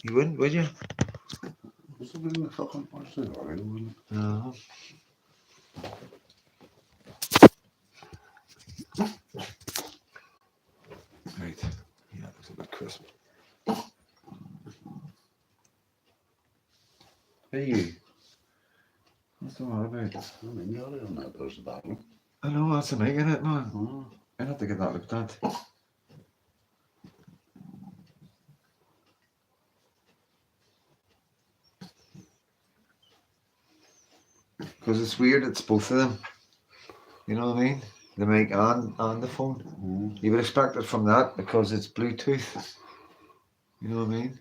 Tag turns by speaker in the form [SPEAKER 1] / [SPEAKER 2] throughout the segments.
[SPEAKER 1] You wouldn't, would you?
[SPEAKER 2] What's it in the fucking person? Alright, wouldn't it?
[SPEAKER 1] No. Right. Yeah, looks a bit crisp. Hey, what's the matter about?
[SPEAKER 2] I mean, you're on that there's a bad one.
[SPEAKER 1] I know, that's a mic in it, man.
[SPEAKER 2] Oh.
[SPEAKER 1] I'd have to get that looked at. Because it's weird, it's both of them. You know what I mean? The mic and the phone. You would expect it from that because it's Bluetooth. You know what I mean?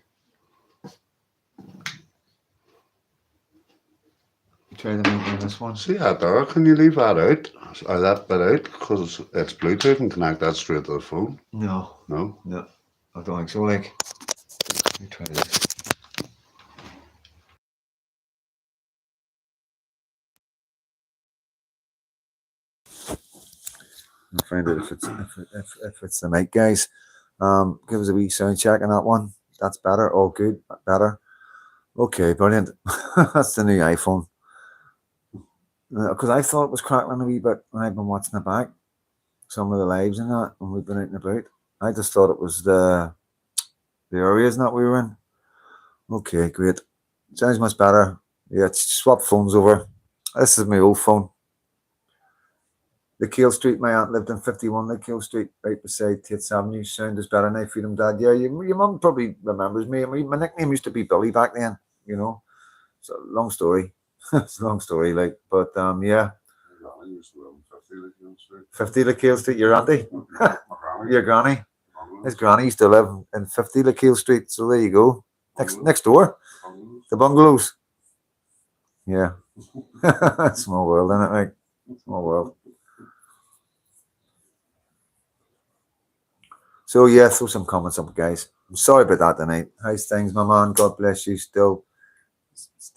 [SPEAKER 1] You try the mic on this one.
[SPEAKER 2] See that there? Can you leave that out? Or that bit out? Because it's Bluetooth and connect that straight to the phone.
[SPEAKER 1] No.
[SPEAKER 2] No?
[SPEAKER 1] No. I don't think so, like. Let me try this. I'll find out if it's the mic, guys. Give us a wee sound check on that one. That's better. Oh, good. Better. Okay, brilliant. That's the new iPhone. Because I thought it was crackling a wee bit when I've been watching it back. Some of the lives and that when we've been out and about. I just thought it was the areas that we were in. Okay, great. Sounds much better. Yeah, swap phones over. This is my old phone. The Keel Street, my aunt lived in 51 the Keel Street, right beside Tate's Avenue. Sound is better now, Freedom Dad. Yeah, your mum probably remembers me. My nickname used to be Billy back then, you know. So long story. It's a long story, like, but yeah. 50 the Keel Street, your auntie? Your granny? His granny used to live in 50 the Keel Street, so there you go. Next door. The bungalows. Yeah. Small world, isn't it, like? Small world. So yeah, throw some comments up, guys. I'm sorry about that tonight. How's things, my man? God bless you. Still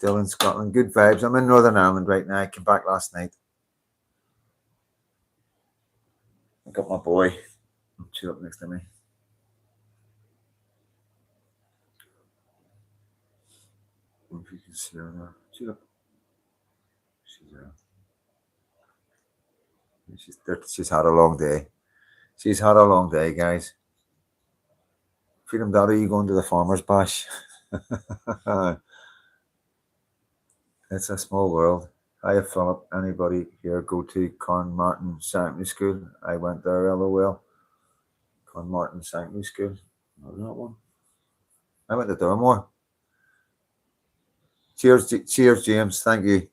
[SPEAKER 1] in Scotland. Good vibes. I'm in Northern Ireland right now. I came back last night. I got my boy. Chill up next to me. If you can see her there. Chill up. She's had a long day. She's had a long day, guys. Freedom Dad, are you going to the farmer's bash? It's a small world. Hi, Philip. Anybody here go to Clonmartin Secondary School? I went there, LOL. Clonmartin Secondary School. Not that one. I went to Durmore. Cheers, James. Thank you.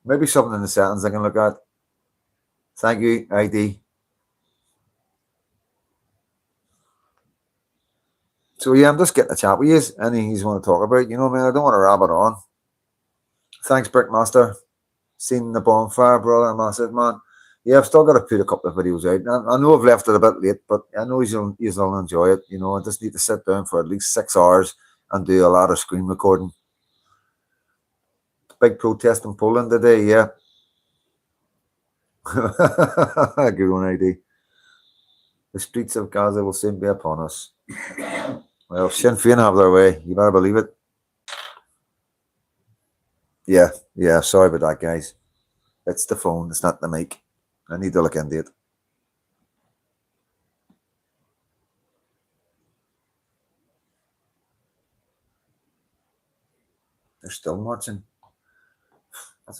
[SPEAKER 1] Maybe something in the settings I can look at. Thank you, ID. So yeah, I'm just getting a chat with you. Anything you want to talk about? You know what I mean? I don't want to rabbit on. Thanks, Brickmaster. Seen the bonfire, brother, massive man. Yeah, I've still got to put a couple of videos out. I know I've left it a bit late, but I know you'll enjoy it. You know, I just need to sit down for at least 6 hours and do a lot of screen recording. Big protest in Poland today, yeah. Good one, ID. The streets of Gaza will soon be upon us. Well, Sinn Féin have their way. You better believe it. Yeah. Sorry about that, guys. It's the phone. It's not the mic. I need to look into it. They're still marching. That's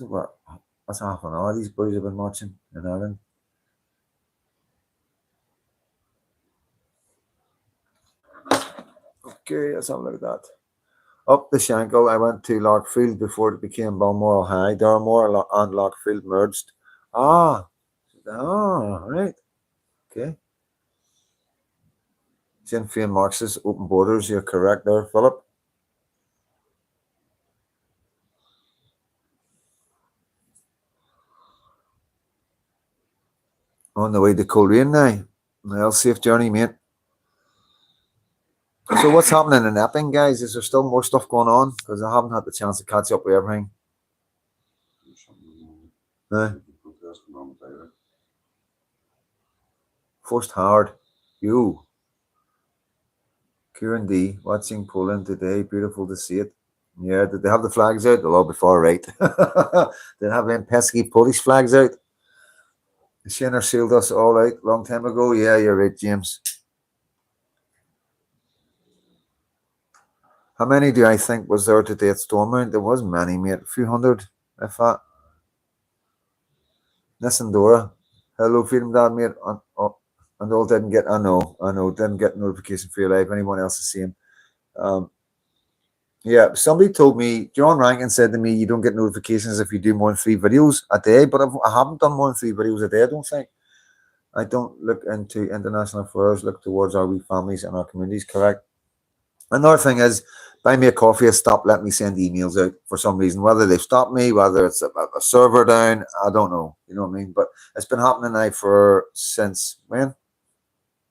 [SPEAKER 1] half an hour these boys have been marching in Ireland. Okay, let's have a look at that. Up the Shankill, I went to Lockfield before it became Balmoral High. Darmore and Lockfield merged. Right. Okay. Sinn Féin Marxists, open borders. You're correct there, Philip. On the way to Coleraine now. Well, safe journey, mate. So what's happening in Epping, guys? Is there still more stuff going on? Because I haven't had the chance to catch up with everything. Forced hard. You. Kieran D, watching Poland today. Beautiful to see it. Yeah, did they have the flags out? Well, before, right? They have them pesky Polish flags out. The Shinner sealed us all out long time ago. Yeah, you're right, James. How many do I think was there today at Stormont? There wasn't many, mate. A few hundred, if that. Listen, Dora. Hello, Freedom Dad, mate. And all didn't get, I know, didn't get notification for your life. Anyone else the same. Yeah, somebody told me, John Rankin said to me, you don't get notifications if you do more than 3 videos a day, but I haven't done more than 3 videos a day, I don't think. I don't look into international affairs, look towards our wee families and our communities, correct? Another thing is, Buy Me a Coffee has stopped letting me send emails out for some reason. Whether they've stopped me, whether it's a server down, I don't know. You know what I mean? But it's been happening now since when?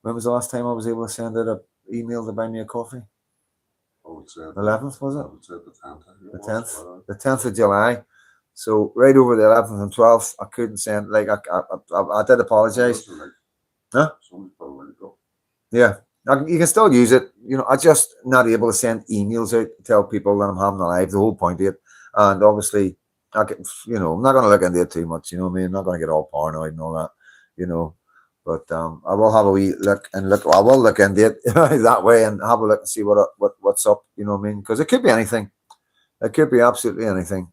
[SPEAKER 1] When was the last time I was able to send out an email to Buy Me a Coffee?
[SPEAKER 2] I would say
[SPEAKER 1] 11th, was
[SPEAKER 2] I
[SPEAKER 1] it?
[SPEAKER 2] would say the 10th.
[SPEAKER 1] The 10th? The 10th of July. So right over the 11th and 12th, I couldn't send, like, I did apologize. Huh? Yeah. You can still use it. You know, I just not able to send emails out to tell people that I'm having a live, the whole point of it. And obviously, I'm not going to look into it too much, you know what I mean? I'm not going to get all paranoid and all that, you know. But I will have a wee look. I will look into it that way and have a look and see what's up, you know what I mean? Because it could be anything. It could be absolutely anything.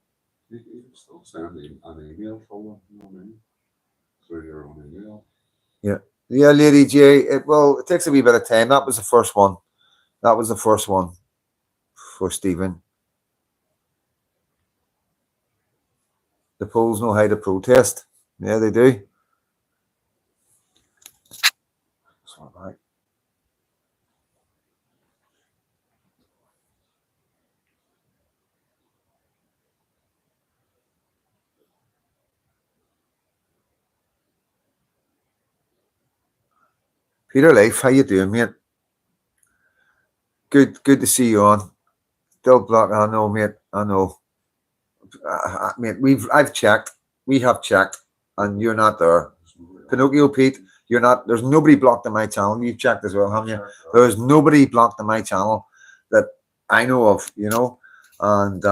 [SPEAKER 2] You can still send an email from them, you know what I mean? Through your own email.
[SPEAKER 1] Yeah. Yeah, Lady J. It takes a wee bit of time. That was the first one. That was the first one for Stephen. The Poles know how to protest. Yeah, they do. So right. Peter Life, how you doing, mate? Good to see you on. Still block. I know, mate. I know. Mate, I've checked. We have checked, and you're not there. Pinocchio Pete, you're not. There's nobody blocked on my channel. You've checked as well, haven't you? There's nobody blocked on my channel that I know of. You know, and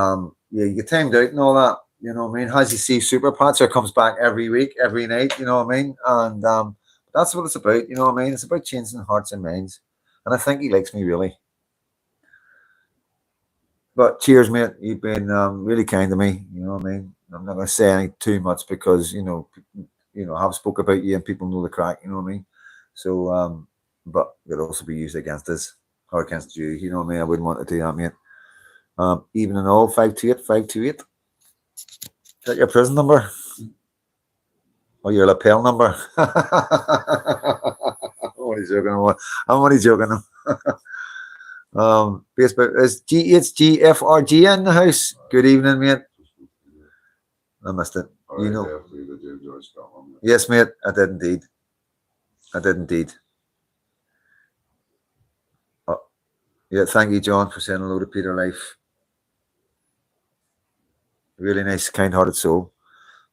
[SPEAKER 1] yeah, you get timed out and all that. You know what I mean? As you see, Super Patcher comes back every week, every night. You know what I mean? And that's what it's about. You know what I mean? It's about changing hearts and minds. And I think he likes me really. But cheers, mate. You've been really kind to me. You know what I mean? I'm not going to say anything too much because I've spoke about you and people know the crack. You know what I mean? So, but it could also be used against us or against you. You know what I mean? I wouldn't want to do that, mate. Even in all, 528. Is that your prison number? Or your lapel number? I'm only joking. I'm only joking. Facebook is GHGFRG in the house. Good evening, mate. I missed it. You know. Yes, mate. I did indeed. Oh, yeah, thank you, John, for saying hello to Peter Life. Really nice, kind-hearted soul.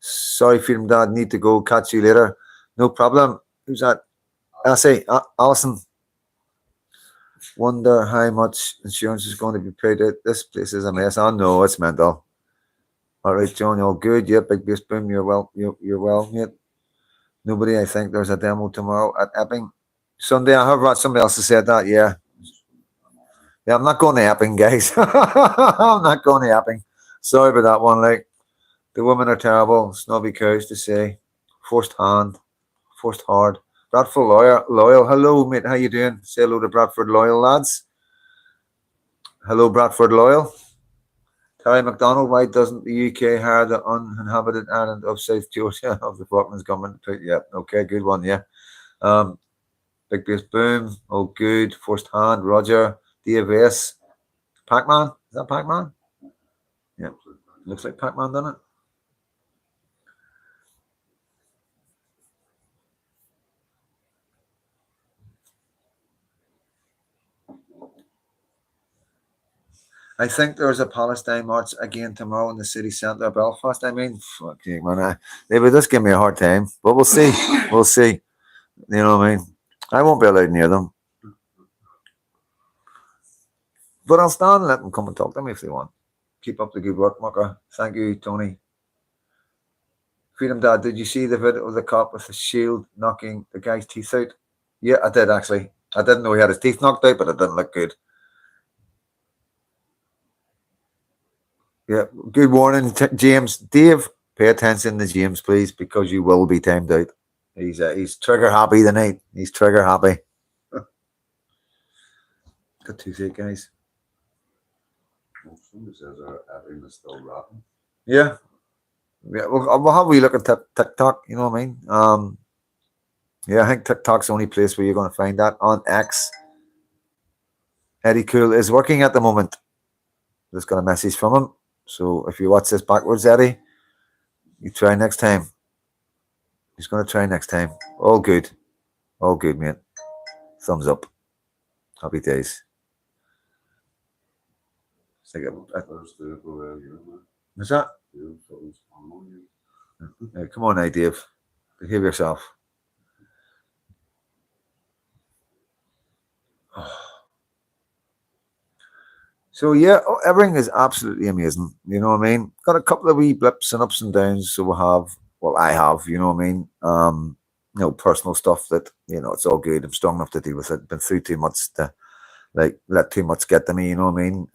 [SPEAKER 1] Sorry, Freedom Dad. Need to go. Catch you later. No problem. Who's that? I say, Alison. Wonder how much insurance is going to be paid out. This place is a mess. I know it's mental. All right, John, all good. Yeah, big bass boom. You're well. You're well, mate. Nobody. I think there's a demo tomorrow at Epping. Sunday. I heard somebody else has said that. Yeah. Yeah, I'm not going to Epping, guys. I'm not going to Epping. Sorry about that one. Like, the women are terrible. Snobby cows to say. Forced hand. Forced hard. Bradford Loyal. Hello, mate. How you doing? Say hello to Bradford Loyal, lads. Hello, Bradford Loyal. Terry McDonald, why doesn't the UK hire the uninhabited island of South Georgia of the Falklands government? Yeah, okay, good one, yeah. Big bass boom, oh good, first hand, Roger, DFS, Pac-Man, is that Pac-Man? Yeah, looks like Pac-Man, doesn't it? I think there's a Palestine march again tomorrow in the city centre of Belfast. I mean, fuck you, man. They would just give me a hard time, but we'll see. We'll see. You know what I mean? I won't be allowed near them. But I'll stand and let them come and talk to me if they want. Keep up the good work, Mucker. Thank you, Tony. Freedom Dad, did you see the video of the cop with the shield knocking the guy's teeth out? Yeah, I did actually. I didn't know he had his teeth knocked out, but it didn't look good. Yeah, good morning, James. Dave, pay attention to James, please, because you will be timed out. He's trigger happy tonight. He's trigger happy. Got toothache, guys.
[SPEAKER 2] Somebody says everything is still rapping.
[SPEAKER 1] Yeah. Yeah, we'll have a wee look at TikTok, you know what I mean? Yeah, I think TikTok's the only place where you're going to find that. On X, Eddie Cool is working at the moment. Just got a message from him. So if you watch this backwards, Eddie, you try next time. He's going to try next time. All good. All good, mate. Thumbs up. Happy days. It's like what's that? Hey, come on now, Dave. Behave yourself. So yeah, everything is absolutely amazing. You know what I mean? Got a couple of wee blips and ups and downs. So I have, you know what I mean? Personal stuff that, it's all good. I'm strong enough to deal with it. Been through too much to let too much get to me, you know what I mean?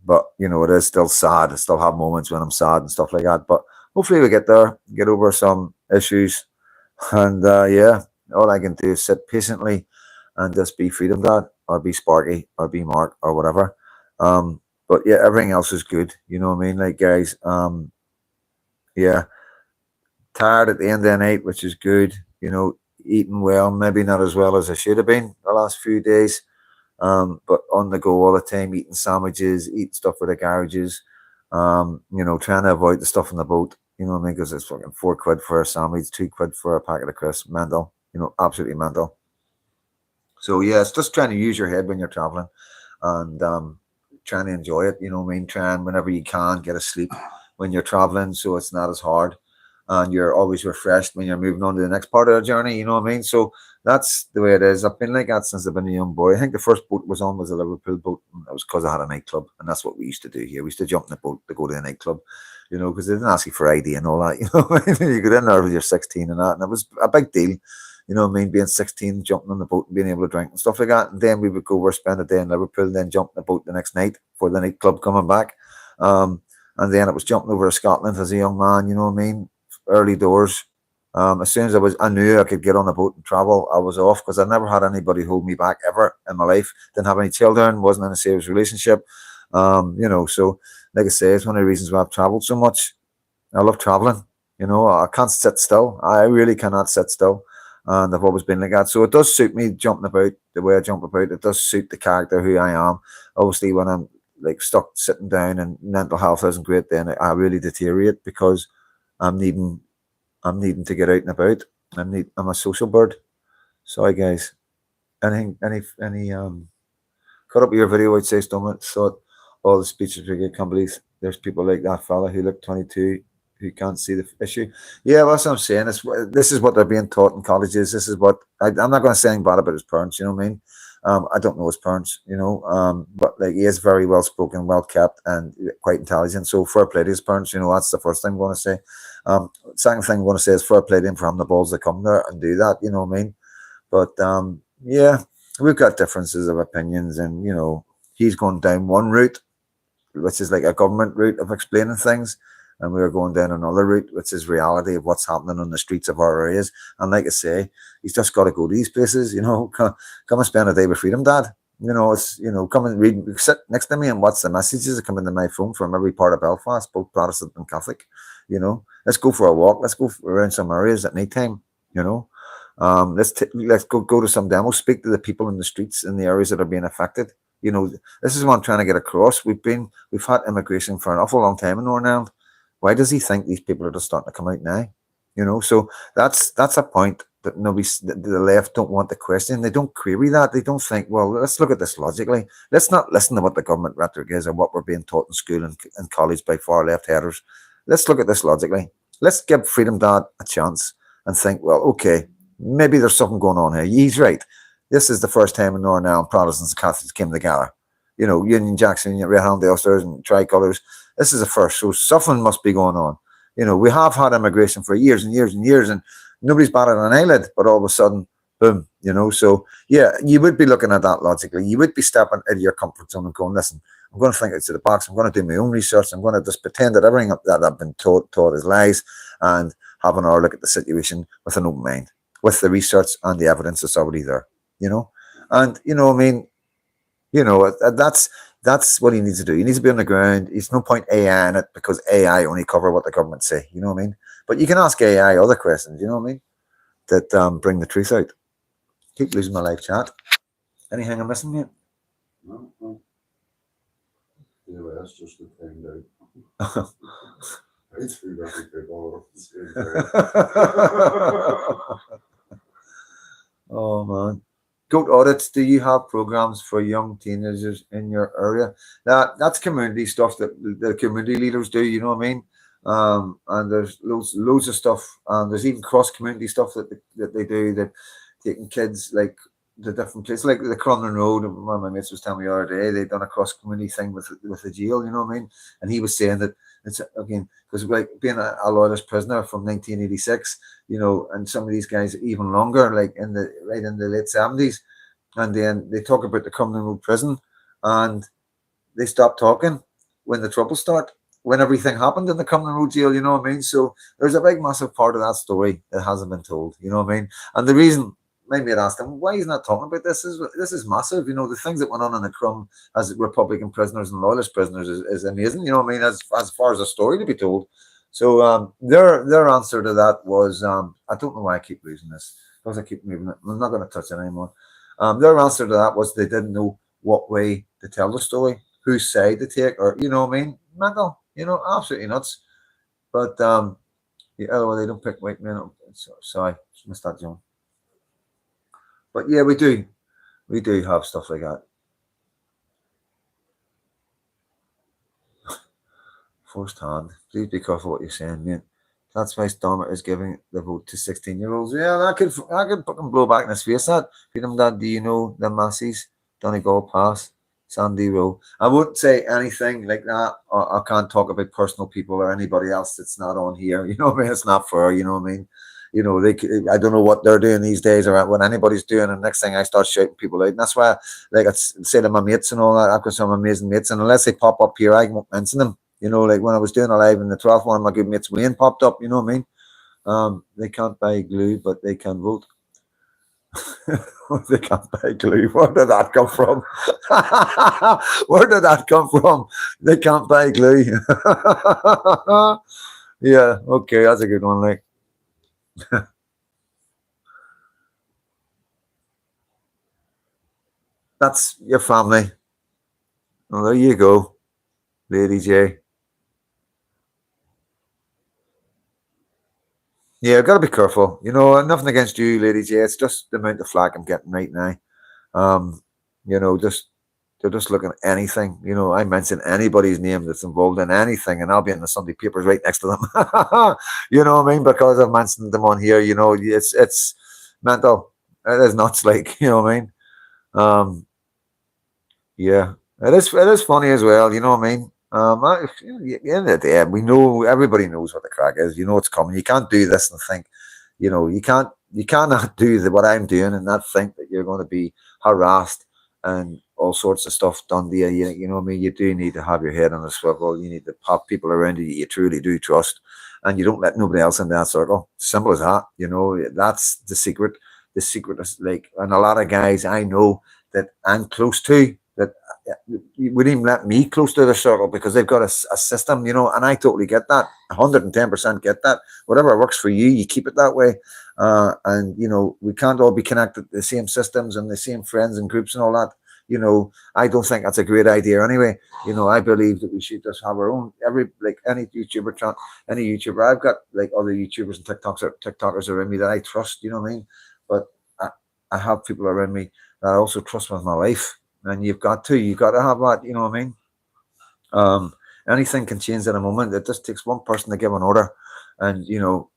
[SPEAKER 1] But it is still sad. I still have moments when I'm sad and stuff like that. But hopefully we get there, get over some issues. And yeah, all I can do is sit patiently and just be Freedom Dad or be Sparky or be Mark or whatever. But yeah, everything else is good. You know what I mean? Like, guys, yeah, tired at the end of the night, which is good. Eating well, maybe not as well as I should have been the last few days. But on the go all the time, eating sandwiches, eating stuff for the garages, trying to avoid the stuff on the boat, you know what I mean? Because it's fucking £4 for a sandwich, £2 for a packet of crisps, mental, absolutely mental. So yeah, it's just trying to use your head when you're traveling and trying to enjoy it, you know what I mean? Trying whenever you can get a sleep when you're traveling so it's not as hard. And you're always refreshed when you're moving on to the next part of the journey, you know what I mean? So that's the way it is. I've been like that since I've been a young boy. I think the first boat was on was a Liverpool boat. And that was because I had a nightclub, and that's what we used to do here. We used to jump in the boat to go to the nightclub, because they didn't ask you for ID and all that. You get in there with your 16 and that, and it was a big deal. You know what I mean? Being 16, jumping on the boat and being able to drink and stuff like that. And then we would go over, spend a day in Liverpool, and then jump in the boat the next night for the nightclub coming back. And then it was jumping over to Scotland as a young man, you know what I mean? Early doors. As soon as I knew I could get on a boat and travel, I was off because I never had anybody hold me back ever in my life. Didn't have any children, wasn't in a serious relationship. So like I say, it's one of the reasons why I've traveled so much. I love traveling. I can't sit still. I really cannot sit still. And I've always been like that. So it does suit me jumping about the way I jump about. It does suit the character who I am. Obviously, when I'm like stuck sitting down and mental health isn't great, then I really deteriorate because I'm needing to get out and about. I'm a social bird. Sorry guys. Any cut up your video I'd say stomach thought all the speeches we get, can't believe there's people like that fella who look 22 who can't see the issue. Yeah, that's what I'm saying. This is what they're being taught in colleges. This is what I'm not going to say anything bad about his parents, you know what I mean? I don't know his parents, but like he is very well spoken, well kept, and quite intelligent. So fair play to his parents, that's the first thing I'm going to say. Second thing I'm going to say is fair play to him for having the balls to come there and do that, you know what I mean? But yeah, we've got differences of opinions, and he's gone down one route, which is like a government route of explaining things, and we're going down another route, which is reality of what's happening on the streets of our areas. And like I say, he's just got to go to these places, come and spend a day with Freedom Dad. It's come and read, sit next to me and watch the messages that come into my phone from every part of Belfast, both Protestant and Catholic. Let's go for a walk. Let's go around some areas at night time. Let's go to some demos. Speak to the people in the streets in the areas that are being affected. This is what I'm trying to get across. We've had immigration for an awful long time in Northern Ireland. Why does he think these people are just starting to come out now? So that's a point that the left don't want to question. They don't query that. They don't think, well, let's look at this logically. Let's not listen to what the government rhetoric is or what we're being taught in school and college by far left headers. Let's look at this logically. Let's give Freedom Dad a chance and think, well, okay, maybe there's something going on here. He's right. This is the first time in Northern Ireland Protestants and Catholics came together. you know, Union Jacks and Red Hand Ulsters and tricolours. This is a first, so something must be going on. You know, we have had immigration for years and years and years, and nobody's batted an eyelid, but all of a sudden, boom, you know. So yeah, you would be looking at that logically. You would be stepping out of your comfort zone and going, listen, I'm going to think outside the box. I'm going to do my own research. I'm going to just pretend that everything that I've been taught is lies, and have an hour look at the situation with an open mind, with the research and the evidence that's already there. You know, and you know, I mean, you know, that's what he needs to do. He needs to be on the ground. There's no point AI in it because AI only cover what the government say. You know what I mean? But you can ask AI other questions. You know what I mean? That bring the truth out. Keep losing my live chat. Anything I'm missing, mate?
[SPEAKER 2] No, no. The US just to find out. I do very people at the same time.
[SPEAKER 1] Oh man. Goat audits. Do you have programs for young teenagers in your area? That's community stuff that the community leaders do. You know what I mean? And there's loads of stuff. There's even cross community stuff that they do. That taking kids like the different places, like the Crumlin Road. One of my mates was telling me the other day they'd done a cross community thing with the jail. You know what I mean? And he was saying that it's again because like being a loyalist prisoner from 1986, you know, and some of these guys even longer, like in the late 70s, and then they talk about the Crumlin Road prison, and they stop talking when the trouble start, when everything happened in the Crumlin Road jail. You know what I mean? So there's a big massive part of that story that hasn't been told. You know what I mean? And the reason. Maybe I'd ask them why he's not talking about this. This is massive. You know, the things that went on in the Crum as Republican prisoners and loyalist prisoners is amazing. You know what I mean? As far as a story to be told. So their answer to that was I don't know why I keep losing this because I keep moving it. I'm not going to touch it anymore. Their answer to that was they didn't know what way to tell the story, whose side to take, or you know what I mean? Mental. You know, absolutely nuts. But yeah, well, they don't pick white men up. Sorry, missed that, John. But yeah, we do have stuff like that. First hand. Please be careful what you're saying, mate. That's why Stormer is giving the vote to 16-year-olds. Yeah, I could fucking blow back in his face that. Freedom Dad, do you know the Massies? Donegal Pass, Sandy Row. I wouldn't say anything like that. Or I can't talk about personal people or anybody else that's not on here. You know what I mean? It's not fair, you know what I mean? You know, I don't know what they're doing these days or what anybody's doing. And next thing I start shouting people out. And that's why, like I say to my mates and all that, I've got some amazing mates. And unless they pop up here, I won't mention them. You know, like when I was doing a live in the 12th one, my good mates Wayne popped up. You know what I mean? They can't buy glue, but they can vote. They can't buy glue. Where did that come from? Where did that come from? They can't buy glue. Yeah, okay, that's a good one. Like, that's your family. Well, there you go, Lady J. Yeah, I've got to be careful. You know, nothing against you, Lady J. It's just the amount of flack I'm getting right now. Um, you know, just they're just looking at anything. You know, I mention anybody's name that's involved in anything, and I'll be in the Sunday papers right next to them. You know what I mean? Because I've mentioned them on here. You know, it's mental. It is nuts. Like you know what I mean? Um, yeah, it is funny as well. You know what I mean? At the end of the day, we know everybody knows what the crack is. You know it's coming. You can't do this and think, you know, you cannot do what I'm doing and not think that you're going to be harassed and all sorts of stuff done to you. You know what I mean? You do need to have your head on a swivel. You need to have people around you that you truly do trust, and you don't let nobody else in that circle. Simple as that. You know, that's the secret. The secret is like, and a lot of guys I know that I'm close to that you wouldn't even let me close to the circle because they've got a system, you know, and I totally get that. 110% get that. Whatever works for you, you keep it that way. And, you know, we can't all be connected to the same systems and the same friends and groups and all that. You know, I don't think that's a great idea anyway. You know, I believe that we should just have our own, like any YouTuber. I've got like other YouTubers and TikTokers around me that I trust, you know what I mean? But I have people around me that I also trust with my life. And you've got to have that, you know what I mean? Um, Anything can change in a moment. It just takes one person to give an order, and you know,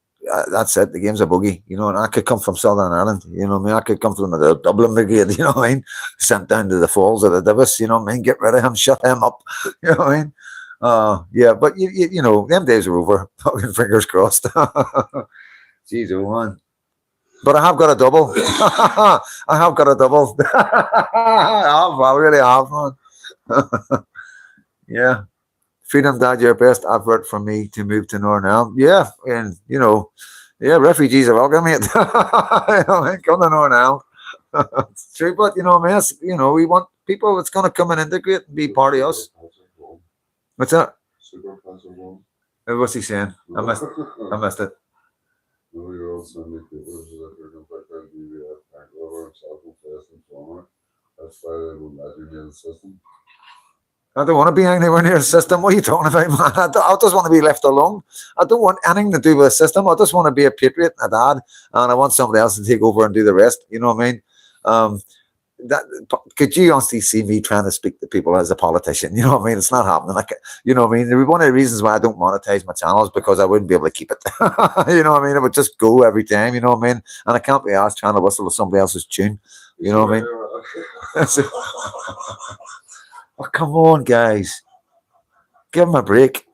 [SPEAKER 1] that's it. The game's a boogie, you know. And I could come from Southern Ireland, you know what I mean. I could come from the Dublin Brigade, you know what I mean. Sent down to the falls of the Divis, you know what I mean. Get rid of him, shut him up, you know what I mean. Yeah, but you know, them days are over. Fucking fingers crossed. Jeez, oh man. But I have got a double. I have got a double. I really have, man. Yeah. Freedom Dad, your best advert for me to move to Northern Ireland. Yeah, and you know, yeah, refugees are welcome, mate. You know, man, come to Northern Ireland. It's true, but you know, man, you know, we want people that's going to come and integrate and be part of us. What's that?
[SPEAKER 2] Super Passive one.
[SPEAKER 1] What's he saying? I missed it.
[SPEAKER 2] No, you're all sending papers that you're going to pick out the tank lover and self-confessed informer. That's why they won't let you near the system.
[SPEAKER 1] I don't want to be anywhere near the system. What are you talking about, man? I just want to be left alone. I don't want anything to do with the system. I just want to be a patriot, a dad, and I want somebody else to take over and do the rest. You know what I mean? Um, that could you honestly see me trying to speak to people as a politician? You know what I mean? It's not happening. Like, you know what I mean? One of the reasons why I don't monetize my channel is because I wouldn't be able to keep it. You know what I mean? It would just go every time. You know what I mean? And I can't be asked trying to whistle to somebody else's tune. You know what I mean? So, oh, come on, guys. Give them a break.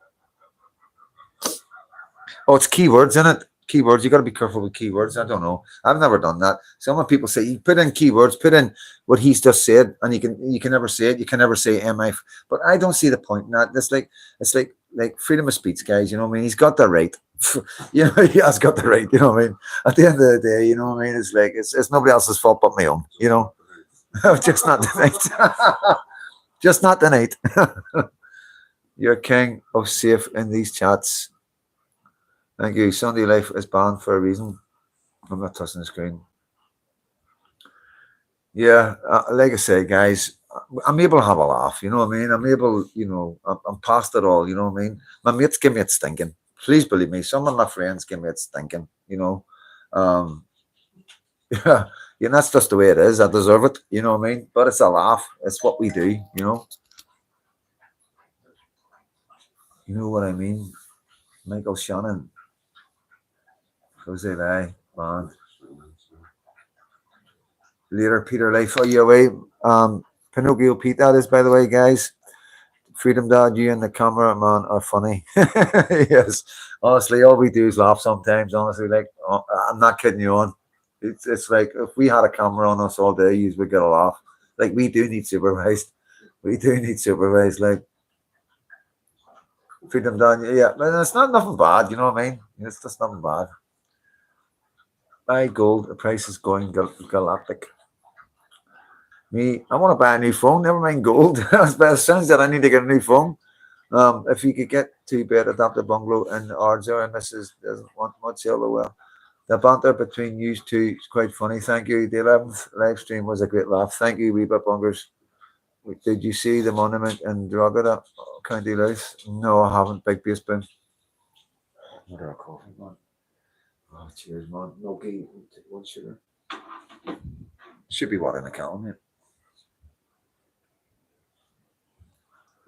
[SPEAKER 1] Oh, it's keywords, isn't it? Keywords. You got to be careful with keywords. I don't know. I've never done that. Some people say you put in keywords, put in what he's just said, and you can never say it. You can never say MI. But I don't see the point in that. It's like freedom of speech, guys. You know what I mean? He's got the right. You know, he has got the right. You know what I mean? At the end of the day, you know what I mean? It's like it's nobody else's fault but my own. You know, just not tonight. Just not tonight. You're king of safe in these chats. Thank you. Sunday Life is banned for a reason. I'm not touching the screen. Yeah, like I say, guys, I'm able to have a laugh. You know what I mean? I'm able, you know, I'm past it all. You know what I mean? My mates give me it stinking. Please believe me. Some of my friends give me it stinking. You know, um, yeah, yeah, that's just the way it is. I deserve it. You know what I mean? But it's a laugh. It's what we do. You know what I mean? Michael Shannon, Jose Rai, man. Later, Peter Life. Oh, you away? Pinocchio Pete, that is, by the way, guys. Freedom Dad, you and the cameraman are funny. Yes, honestly, all we do is laugh sometimes. Honestly, like I'm not kidding you on. It's like if we had a camera on us all day, you would get a laugh. Like we do need supervised. We do need supervised. Like Freedom Dad, yeah, but it's not nothing bad. You know what I mean? It's just nothing bad. Buy gold. The price is going galactic. Me, I want to buy a new phone. Never mind gold. It sounds that I need to get a new phone. If you could get two bed adapted bungalow in Ardshire and Mrs. doesn't want much, LOL. The banter between you two is quite funny. Thank you. The 11th live stream was a great laugh. Thank you, wee bit bungers. Did you see the monument in Drogheda, County Louth? No, I haven't. Big beer spoon. Another coffee, man. Oh, cheers, man. No key. Take one sugar. Should be water in the can, mate.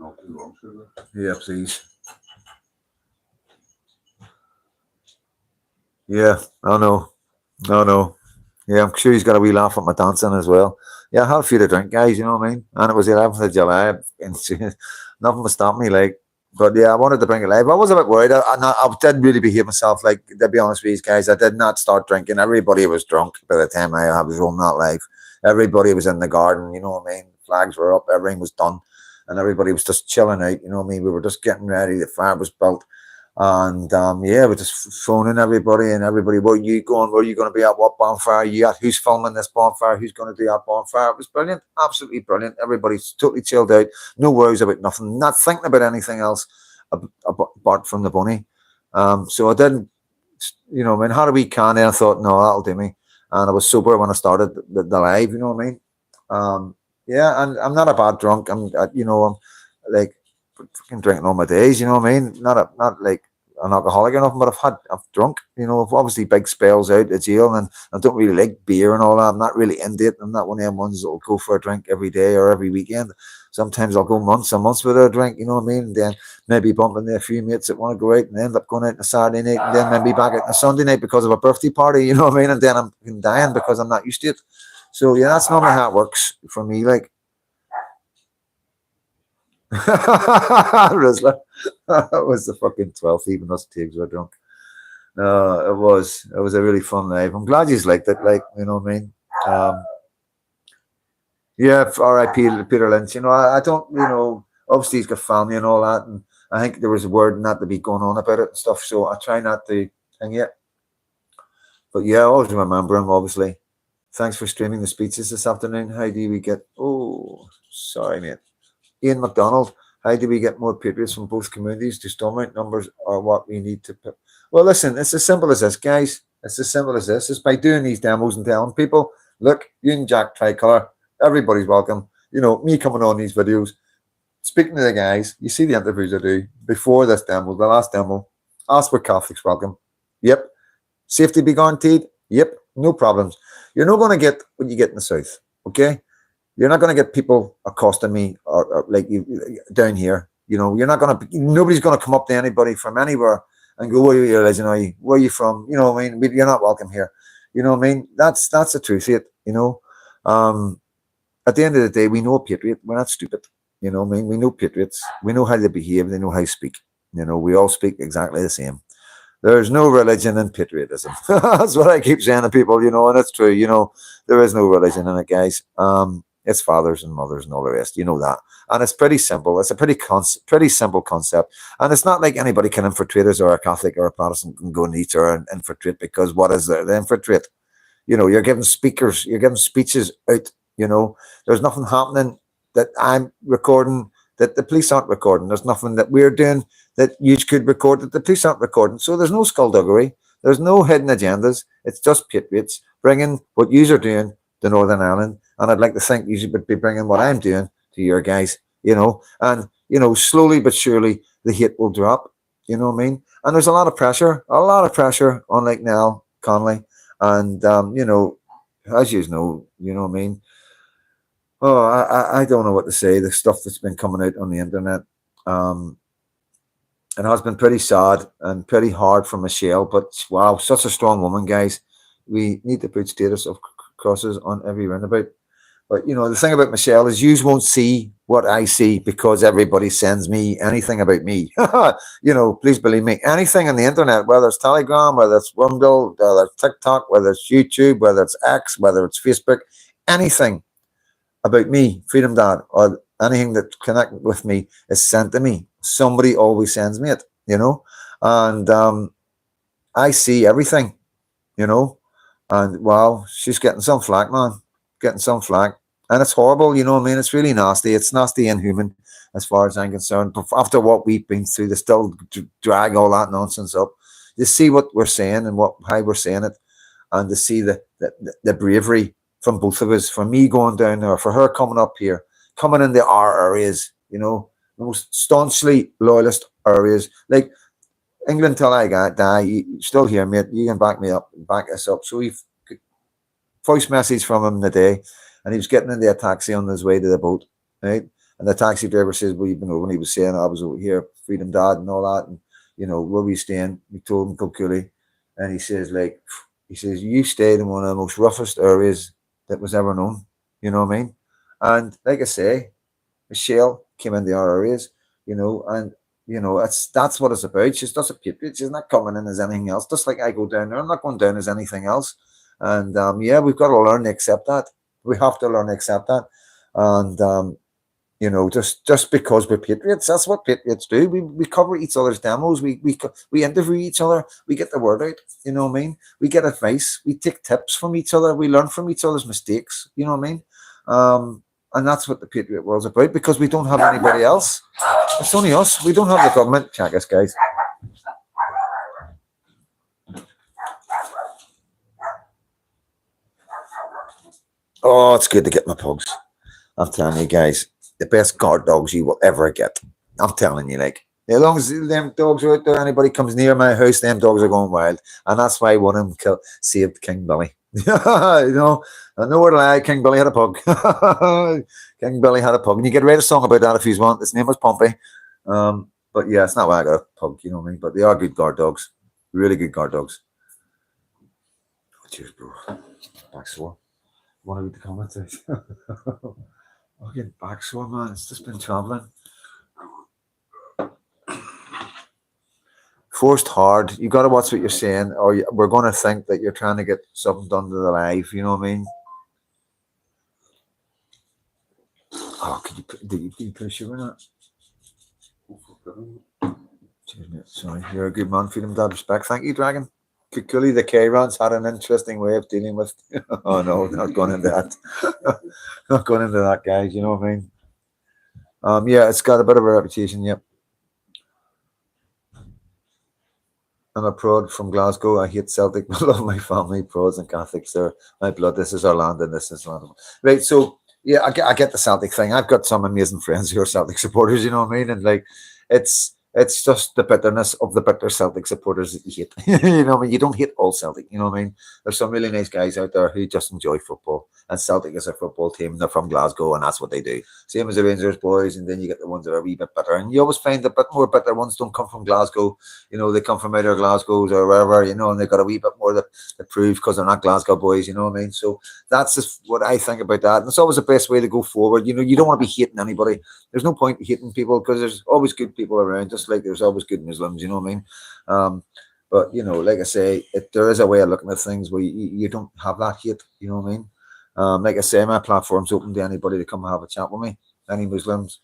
[SPEAKER 2] Not too long, sugar.
[SPEAKER 1] Yeah, please. Yeah, I know. No. Yeah, I'm sure he's got a wee laugh at my dancing as well. Yeah, I had a few to drink, guys, you know what I mean? And it was the 11th of July, and nothing would stop me, like. But yeah, I wanted to bring it live. I was a bit worried. I didn't really behave myself. Like, to be honest with you guys, I did not start drinking. Everybody was drunk by the time I was rolling that live. Everybody was in the garden, you know what I mean? Flags were up, everything was done, and everybody was just chilling out, you know what I mean? We were just getting ready. The fire was built. And yeah, we're just phoning everybody and everybody, where are you going? Where are you going to be at? What bonfire? You at? Who's filming this bonfire? Who's going to do that bonfire? It was brilliant, absolutely brilliant. Everybody's totally chilled out, no worries about nothing, not thinking about anything else apart from the bunny. So I didn't, you know, I mean, had a wee can and I thought, no, that'll do me. And I was sober when I started the live, you know what I mean? Yeah, and I'm not a bad drunk. I'm like fucking drinking all my days, you know what I mean? Not like an alcoholic or nothing, but I've drunk. You know, I've obviously big spells out of jail, and I don't really like beer and all that. I'm not really into it. I'm not one of them ones that'll go for a drink every day or every weekend. Sometimes I'll go months and months without a drink. You know what I mean? And then maybe bump into a few mates that want to go out and end up going out on a Saturday night, and then maybe back out on a Sunday night because of a birthday party. You know what I mean? And then I'm dying because I'm not used to it. So yeah, that's normally how it works for me. Like. Rizzler. That was the fucking 12th, even us pigs were drunk. No, it was a really fun night. I'm glad you liked it, like, you know what I mean? Um, yeah, R.I.P. Peter Lynch. You know, I don't, you know, obviously he's got family and all that, and I think there was a word not to be going on about it and stuff, so I try not to hang it. But yeah, I always remember him, obviously. Thanks for streaming the speeches this afternoon. How do we get, oh, sorry, mate. Ian McDonald, how do we get more patriots from both communities to storm out numbers or what we need to put? Well, listen, it's as simple as this, guys. It's as simple as this. It's by doing these demos and telling people, look, Union Jack Tricolor, everybody's welcome. You know, me coming on these videos, speaking to the guys, you see the interviews I do before this demo, the last demo, ask where Catholics welcome. Yep. Safety be guaranteed. Yep. No problems. You're not going to get what you get in the South. Okay. You're not going to get people accosting me or like you down here. You know, you're not going to. Nobody's going to come up to anybody from anywhere and go, "Where are you religion? Are you? Where are you from?" You know what I mean? You're not welcome here. You know what I mean? That's the truth of it. You know, at the end of the day, we know a patriot. We're not stupid. You know what I mean? We know patriots. We know how they behave. They know how to speak. You know, we all speak exactly the same. There's no religion in patriotism. That's what I keep saying to people. You know, and it's true. You know, there is no religion in it, guys. It's fathers and mothers and all the rest. You know that. And it's pretty simple. It's a pretty simple concept. And it's not like anybody can infiltrate us or a Catholic or a Protestant can go in each other and infiltrate because what is there to infiltrate? You know, you're giving speakers, you're giving speeches out. You know, there's nothing happening that I'm recording that the police aren't recording. There's nothing that we're doing that you could record that the police aren't recording. So there's no skullduggery. There's no hidden agendas. It's just patriots bringing what you are doing to Northern Ireland. And I'd like to think you would be bringing what I'm doing to your guys, you know. And, you know, slowly but surely the hate will drop, you know what I mean? And there's a lot of pressure on like Nell Connolly. And, you know, as you know what I mean? Oh, I don't know what to say. The stuff that's been coming out on the internet. It has been pretty sad and pretty hard for Michelle, but wow, such a strong woman, guys. We need to put status of crosses on every roundabout. But you know, the thing about Michelle is you won't see what I see because everybody sends me anything about me. You know, please believe me. Anything on the internet, whether it's Telegram, whether it's Rumble, whether it's TikTok, whether it's YouTube, whether it's X, whether it's Facebook, anything about me, Freedom Dad, or anything that connects with me is sent to me. Somebody always sends me it, you know, and I see everything, you know, and wow, she's getting some flack, man, getting some flack, and it's horrible, you know what I mean? It's really nasty. It's nasty and inhuman as far as I'm concerned. But after what we've been through, they still drag all that nonsense up. You see what we're saying and how we're saying it, and to see the bravery from both of us, for me going down there, for her coming up here, coming into our areas, you know, the most staunchly loyalist areas. Like England till I die, you still hear me, you can back me up, back us up. So we've voice message from him today, and he was getting into a taxi on his way to the boat, right? And the taxi driver says, well, you've been over, and he was saying, I was over here, Freedom Dad and all that, and, you know, where we staying? We told him Kilcooley, and he says, you stayed in one of the most roughest areas that was ever known, you know what I mean? And like I say, Michelle came into our areas, you know, and you know, that's what it's about. She's just a patriot. She's not coming in as anything else. Just like I go down there, I'm not going down as anything else. And yeah, we've got to learn to accept that. We have to learn to accept that. And you know, just because we're patriots, that's what patriots do. We cover each other's demos. We interview each other. We get the word out. You know what I mean? We get advice. We take tips from each other. We learn from each other's mistakes. You know what I mean? And that's what the patriot world's about, because we don't have anybody else. It's only us. We don't have the government. Check us, guys. Oh, it's good to get my pugs. I'm telling you, guys, the best guard dogs you will ever get. I'm telling you, like, As long as them dogs are out there, anybody comes near my house, them dogs are going wild. And that's why one of them saved King Billy. You know, I know where to lie. King Billy had a pug. King Billy had a pug. And you could write a song about that if you want. His name was Pompey. But yeah, it's not why I got a pug, you know what I mean? But they are good guard dogs. Really good guard dogs. Oh, cheers, bro. Back sore. Want to read the comments out? I'm getting back sore, man. It's just been traveling. Forced hard. You got to watch what you're saying, or we're going to think that you're trying to get something done to the live. You know what I mean? Oh, did you put sugar in that? Cheers, mate. Sorry, you're a good man. Feed him that respect. Thank you, Dragon. Kukuli the K-Rans had an interesting way of dealing with. Oh no, not going into that. Not going into that, guys. You know what I mean? Yeah, it's got a bit of a reputation. Yep. I'm a prod from Glasgow. I hate Celtic, but love my family. Prods and Catholics. They're my blood. This is our land, and this is land. Right. So yeah, I get the Celtic thing. I've got some amazing friends who are Celtic supporters. You know what I mean? And like, it's just the bitterness of the bitter Celtic supporters that you hate. You know what I mean? You don't hate all Celtic. You know what I mean? There's some really nice guys out there who just enjoy football. And Celtic is a football team. They're from Glasgow, and that's what they do. Same as the Rangers boys. And then you get the ones that are a wee bit bitter. And you always find the bit more bitter ones don't come from Glasgow. You know, they come from either Glasgow's or wherever, you know, and they got a wee bit more to prove because they're not Glasgow boys, you know what I mean? So that's just what I think about that. And it's always the best way to go forward. You know, you don't want to be hating anybody. There's no point hating people because there's always good people around, just like there's always good Muslims, you know what I mean? But, you know, like I say, there is a way of looking at things where you don't have that hate, you know what I mean? Like I say, my platform's open to anybody to come and have a chat with me, any Muslims,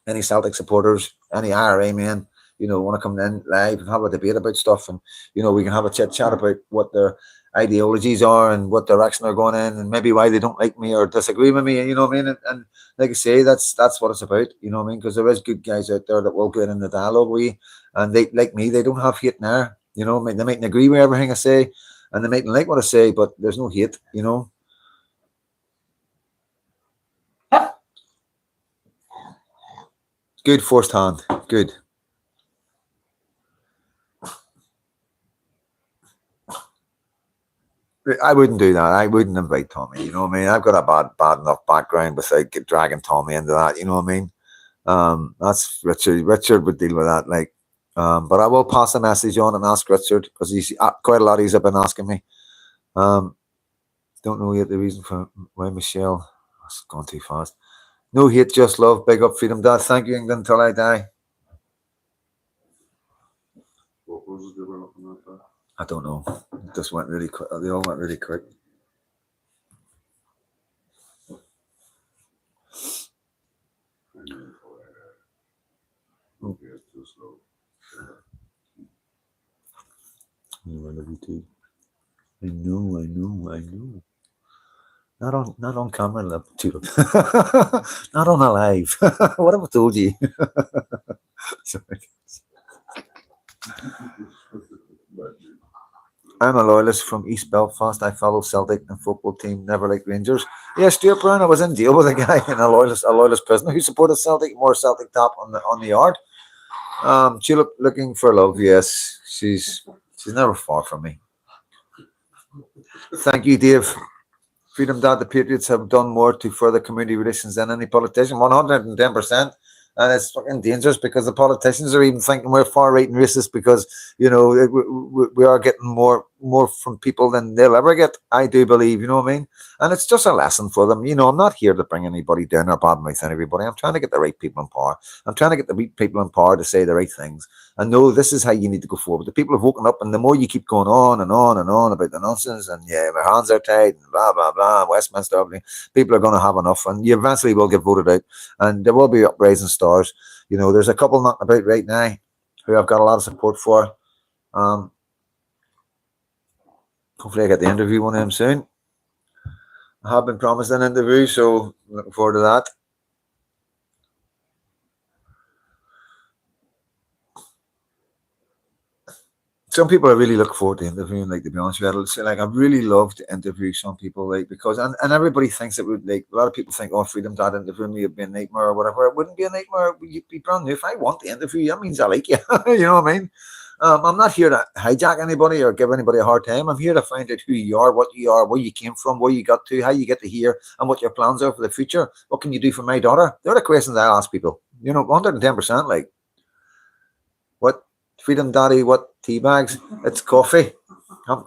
[SPEAKER 1] any Celtic supporters, any IRA men, you know, want to come in live and have a debate about stuff. And, you know, we can have a chit chat about what their ideologies are and what direction they're going in and maybe why they don't like me or disagree with me. You know what I mean? And like I say, that's what it's about. You know what I mean? Because there is good guys out there that will get in the dialogue with you. And they, like me, they don't have hate there. You know, they mightn't agree with everything I say and they mightn't like what I say, but there's no hate, you know. Good first hand. Good. I wouldn't do that. I wouldn't invite Tommy. You know what I mean? I've got a bad enough background without dragging Tommy into that. You know what I mean? That's Richard. Richard would deal with that. Like, but I will pass a message on and ask Richard because he's quite a lot. He's been asking me. Don't know yet the reason for why Michelle. That's gone too fast. No hate, just love. Big up, freedom, Dad. Thank you, England, till I die.
[SPEAKER 2] What was they were looking at that?
[SPEAKER 1] I don't know. It just went really quick. They all went really quick.
[SPEAKER 2] Okay, it's too slow.
[SPEAKER 1] I love you too. I know. Not on camera, love. Not on a live. What have I told you? Sorry. I'm a loyalist from East Belfast. I follow Celtic and football team, never like Rangers. Yeah, Stuart Brown. I was in deal with a guy in a loyalist prisoner who supported Celtic, more Celtic top on the yard. Tulip looking for love. Yes, she's never far from me. Thank you, Dave. Freedom Dad, the Patriots have done more to further community relations than any politician, 110%. And it's fucking dangerous because the politicians are even thinking we're far right and racist because, you know, we are getting more from people than they'll ever get, I do believe, you know what I mean? And it's just a lesson for them. You know, I'm not here to bring anybody down or badmouth anybody. I'm trying to get the right people in power. I'm trying to get the right people in power to say the right things. And no, this is how you need to go forward. The people have woken up, and the more you keep going on and on and on about the nonsense and yeah, my hands are tied and blah, blah, blah, Westminster, people are going to have enough and you eventually will get voted out and there will be uprising stars. You know, there's a couple knocking about right now who I've got a lot of support for. Hopefully I get the interview one of them soon. I have been promised an interview, so I'm looking forward to that. some people I really look forward to interviewing, like, to be honest with you. So, like, I really love to interview some people, like, because and everybody thinks it would, like, a lot of people think, oh, Freedom Dad interviewing me would be a nightmare or whatever. It wouldn't be a nightmare. You'd be brand new. If I want to interview you, that means I like you. You know what I mean? I'm not here to hijack anybody or give anybody a hard time. I'm here to find out who you are, where you came from, where you got to, how you get to here, and what your plans are for the future. What can you do for my daughter? They're the questions I ask people. 110%. Like, what Freedom Daddy? What tea bags? It's coffee.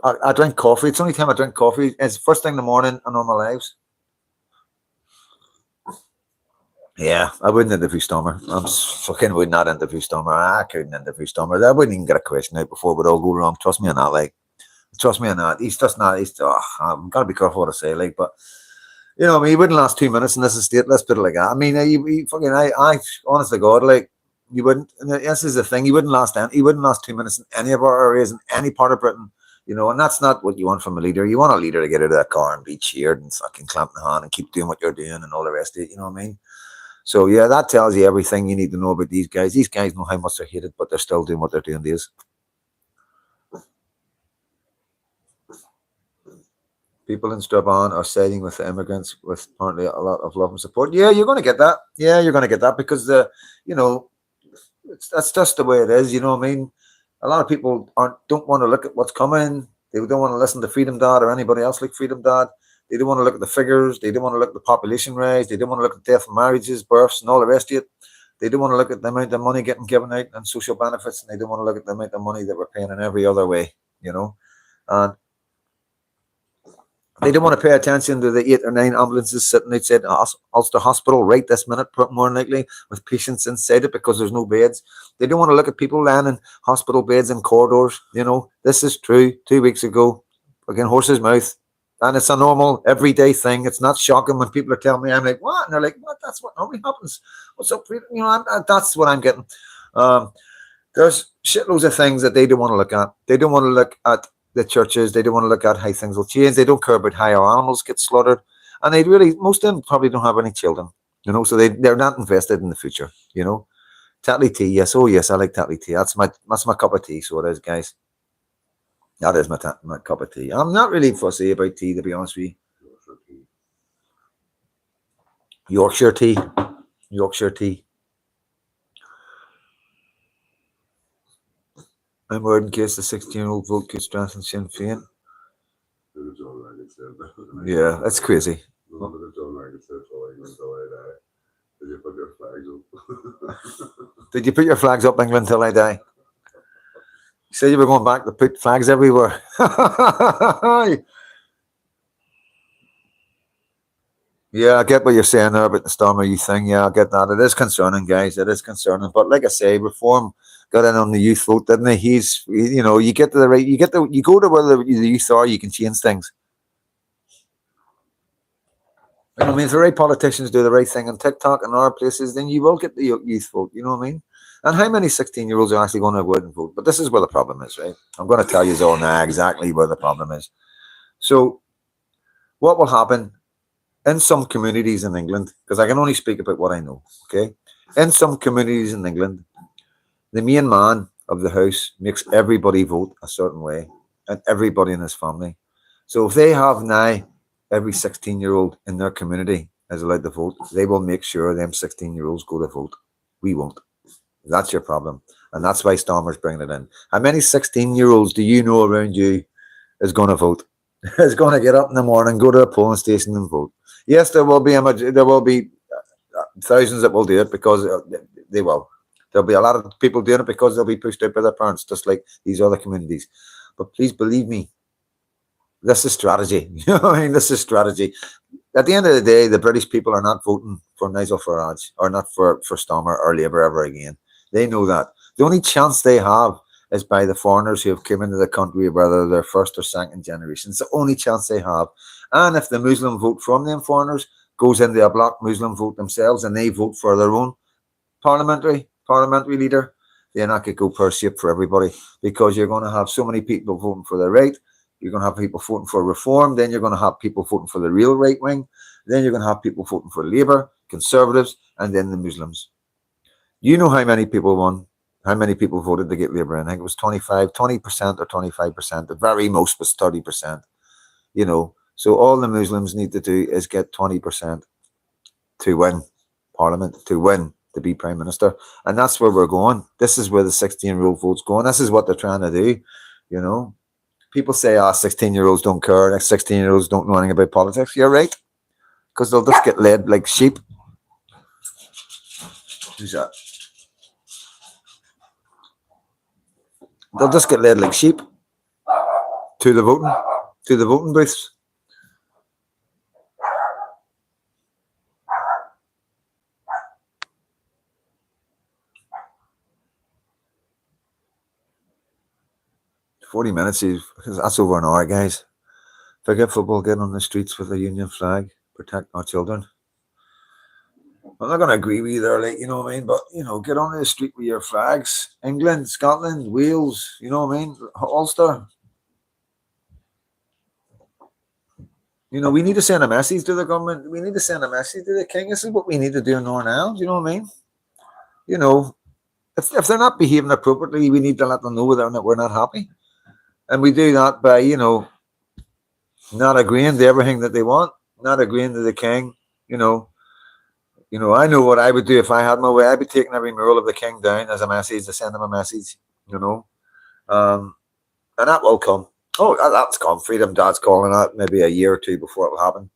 [SPEAKER 1] I drink coffee. It's the only time I drink coffee. It's first thing in the morning and on my lives. Yeah, I wouldn't interview Stormer. Fucking would not interview Stormer. I couldn't interview Stormer. I wouldn't even get a question out before it would all go wrong. Trust me on that. Like, trust me on that. He's just not. I'm gotta be careful what I say. Like, but I mean, he wouldn't last 2 minutes in this estate. Let's put it like that. I mean, I honest to God, like, you wouldn't. And this is the thing. He wouldn't last. He wouldn't last 2 minutes in any of our areas in any part of Britain. And that's not what you want from a leader. You want a leader to get out of that car and be cheered and fucking clamp the hand and keep doing what you're doing and all the rest of it. You know what I mean? So yeah, that tells you everything you need to know about these guys. These guys know how much they're hated, but they're still doing what they're doing. These people in Strabane are siding with the immigrants with apparently a lot of love and support. Yeah, you're going to get that. Yeah, you're going to get that because that's just the way it is. You know what I mean? A lot of people don't want to look at what's coming. They don't want to listen to Freedom Dad or anybody else like Freedom Dad. They don't want to look at the figures. They don't want to look at the population rise. They don't want to look at death and marriages, births, and all the rest of it. They don't want to look at the amount of money getting given out and social benefits, and they don't want to look at the amount of money that we're paying in every other way, And they don't want to pay attention to the 8 or 9 ambulances sitting outside Ulster Hospital right this minute, more than likely, with patients inside it because there's no beds. They don't want to look at people lying in hospital beds in corridors. This is true. 2 weeks ago, again, horse's mouth. And it's a normal, everyday thing. It's not shocking when people are telling me. I'm like, what? And they're like, what? That's what normally happens. What's up? That's what I'm getting. There's shitloads of things that they don't want to look at. They don't want to look at the churches. They don't want to look at how things will change. They don't care about how our animals get slaughtered. And most of them probably don't have any children, so they're not invested in the future, Tatley tea, yes. Oh, yes, I like Tatley tea. That's my cup of tea. So it is, guys. That is my cup of tea. I'm not really fussy about tea, to be honest with you. Yorkshire tea. I'm worried in case the 16-year-old vote could strengthen Sinn Féin. Yeah, that's crazy. Did you put your flags up, England, till I die? You said you were going back to put flags everywhere. Yeah, I get what you're saying there about the Stormer thing. Yeah, I get that. It is concerning, guys. It is concerning. But like I say, Reform got in on the youth vote, didn't he? You get to the right, you go to where the youth are, you can change things. I mean, if the right politicians do the right thing on TikTok and other places, then you will get the youth vote. You know what I mean? And how many 16-year-olds are actually going to go out and vote? But this is where the problem is, right? I'm going to tell you all now exactly where the problem is. So, what will happen in some communities in England, because I can only speak about what I know, okay? In some communities in England, the main man of the house makes everybody vote a certain way, and everybody in his family. So if they have now every 16-year-old in their community is allowed to vote, they will make sure them 16-year-olds go to vote. We won't. That's your problem. And that's why Stormer's bringing it in. How many 16-year-olds do you know around you is going to vote? Is going to get up in the morning, go to a polling station and vote? Yes, there will be thousands that will do it because they will. There'll be a lot of people doing it because they'll be pushed out by their parents, just like these other communities. But please believe me, this is strategy. You know what I mean? This is strategy. At the end of the day, the British people are not voting for Nigel Farage or not for Stormer or Labour ever again. They know that. The only chance they have is by the foreigners who have come into the country, whether they're first or second generation. It's the only chance they have. And if the Muslim vote from them foreigners goes into a bloc Muslim vote themselves and they vote for their own parliamentary leader, then that could go pear-shaped for everybody because you're going to have so many people voting for the right. You're going to have people voting for Reform. Then you're going to have people voting for the real right wing. Then you're going to have people voting for Labour, Conservatives, and then the Muslims. You know how many people won? How many people voted to get Labour in? I think it was 20% or 25%. The very most was 30%. You know, so all the Muslims need to do is get 20% to win Parliament, to be Prime Minister. And that's where we're going. This is where the 16-year-old vote's going. This is what they're trying to do. You know, people say, 16-year-olds don't care. Like 16-year-olds don't know anything about politics. You're right. Because they'll just get led like sheep. Who's that? They'll just get led like sheep to the voting booths. $40 that's over an hour, guys. Forget football, get on the streets with a Union flag, protect our children. I'm not going to agree with you there, like, you know what I mean? But, you know, get on the street with your flags. England, Scotland, Wales, you know what I mean? Ulster. You know, we need to send a message to the government. We need to send a message to the king. This is what we need to do in Northern Ireland. You know what I mean? You know, if they're not behaving appropriately, we need to let them know that we're not happy. And we do that by, you know, not agreeing to everything that they want, not agreeing to the king. You know, I know what I would do if I had my way. I'd be taking every mural of the king down as a message to send them a message. You know, and that will come. Oh, that's come. Freedom Dad's calling that maybe a year or two before it will happen.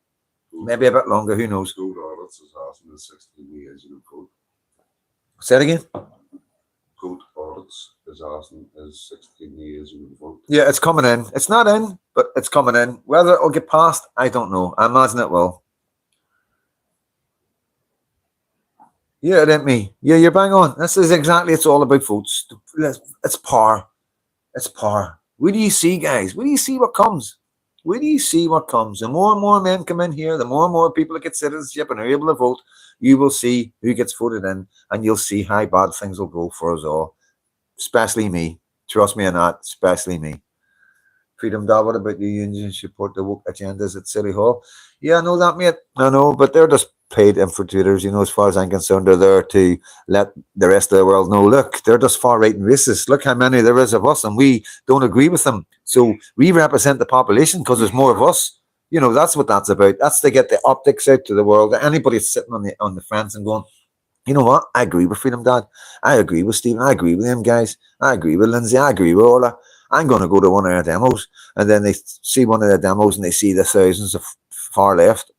[SPEAKER 1] Maybe a bit longer. Who knows?
[SPEAKER 2] Gold audits is asking the 16 years in vote.
[SPEAKER 1] Say it again.
[SPEAKER 2] Gold audits is asking is 16 years in vote.
[SPEAKER 1] Yeah, it's coming in. It's not in, but it's coming in. Whether it'll get passed, I don't know. I imagine it will. Yeah, it ain't me. Yeah, you're bang on. This is exactly. It's all about votes. It's power. It's power. Where do you see, guys? Where do you see what comes? Where do you see what comes? The more and more men come in here, the more and more people that get citizenship and are able to vote, you will see who gets voted in, and you'll see how bad things will go for us all, especially me. Trust me on that, especially me. Freedom Dad, what about you? Unions support the woke agendas at City Hall? Yeah, I know that, mate. I know, but they're just paid infiltrators. You know, as far as I'm concerned, they're there to let the rest of the world know, look, they're just far-right and racist. Look how many there is of us, and we don't agree with them. So we represent the population because there's more of us. You know, that's what that's about. That's to get the optics out to the world. Anybody sitting on the fence and going, you know what? I agree with Freedom Dad. I agree with Stephen. I agree with them guys. I agree with Lindsay. I agree with Ola. I'm going to go to one of their demos. And then they see one of the demos and they see the thousands of far left.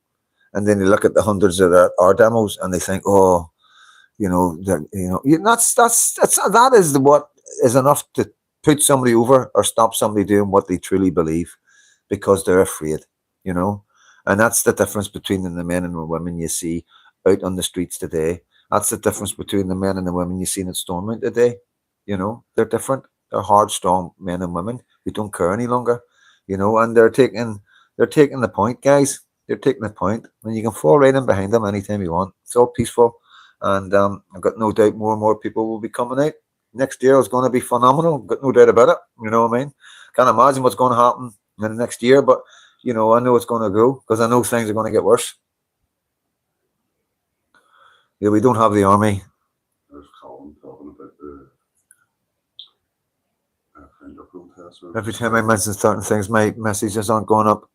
[SPEAKER 1] And then they look at the hundreds of our demos and they think, oh, that is what is enough to put somebody over or stop somebody doing what they truly believe because they're afraid, you know. And that's the difference between the men and the women you see out on the streets today. That's the difference between the men and the women you see in Stormont today. You know, they're different. They're hard, strong men and women who don't care any longer. You know, and they're taking the point, guys. They're taking the point, and you can fall right in behind them anytime you want. It's all peaceful, and I've got no doubt more and more people will be coming out. Next year is going to be phenomenal. I've got no doubt about it. You know what I mean? Can't imagine what's going to happen in the next year, but you know, I know it's going to go because I know things are going to get worse. Yeah, we don't have the army.
[SPEAKER 2] There's Colin talking about the protest.
[SPEAKER 1] Every time I mention certain things, my messages aren't going up.